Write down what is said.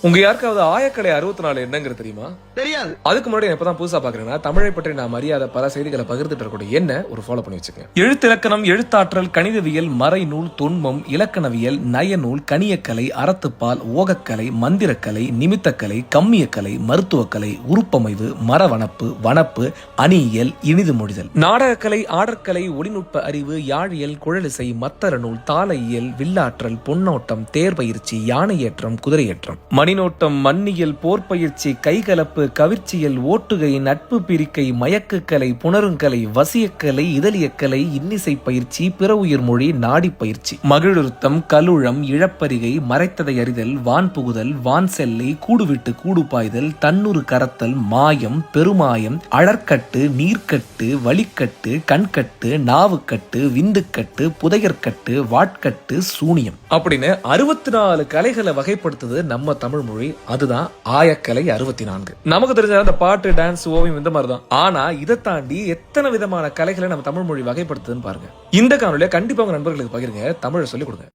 உங்க யாருக்காவது ஆயக்கலை 64 என்னங்கிறது தெரியுமா? தெரியாது. அதுக்கு முன்னாடி இப்பதான் புதுசா பாக்குறேன்னா தமிழை பற்றி நான் அறியாத பல செய்திகளை பகிர்ந்துட்டு இருக்கக்கூடிய என்ன ஒரு ஃபாலோ பண்ணி வச்சுங்க. எழுத்திலக்கணம், எழுத்தாற்றல், கணிதவியல், மறைநூல், தொன்மம், இலக்கணவியல், நயநூல், கணியக்கலை, அறத்துப்பால், ஓகக்கலை, மந்திரக்கலை, நிமித்தக்கலை, கம்மியக்கலை, மருத்துவக்கலை, உருப்பமைவு, மரவனப்பு, வனப்பு, அணியியல், இனிது மொழிதல், நாடகக்கலை, ஆடற்கலை, ஒளிநுட்ப அறிவு, யாழியல், குழலிசை, மத்தர நூல், தாளையியல், வில்லாற்றல், பொன்னோட்டம், தேர்பயிற்சி, யானையேற்றம், குதிரையேற்றம், மணிநோட்டம், மண்ணியல், போர்பயிற்சி, கைகலப்பு, கவிர்ச்சியல், ஓட்டுகை, நட்பு பிரிக்கை, மயக்குக்கலை, புணருங்கலை, வசியக்கலை, இதழியக்கலை, இன்னிசை பயிற்சி, பிற உயிர் மொழி, நாடி பயிற்சி, மகிழுத்தம், கலுழம், இழப்பரிகை, மறைத்ததை அறிதல், வான் புகுதல், வான் செல்லை, கூடுவிட்டு கூடு பாய்தல், தன்னுரு கரத்தல், மாயம், பெருமாயம், அழற்கட்டு, நீர்க்கட்டு, வழிக்கட்டு, கண்கட்டு, நாவுக்கட்டு, விந்துக்கட்டு, புதையற்கட்டு, வாட்கட்டு, சூனியம் அப்படின்னு 64 கலைகளை வகைப்படுத்துது நம்ம தமிழ் மொழி. அதுதான் ஆயக்கலை 64. நமக்கு தெரிஞ்ச அந்த பாட்டு, டான்ஸ், ஓவியம் இந்த மாதிரி தான். ஆனா இதை தாண்டி எத்தனை விதமான கலைகளை நம்ம தமிழ் மொழி வகைப்படுத்துதுன்னு பாருங்க. இந்த காணொலியை கண்டிப்பா உங்க நண்பர்களுக்கு பகிருங்க. தமிழை சொல்லிக் கொடுங்க.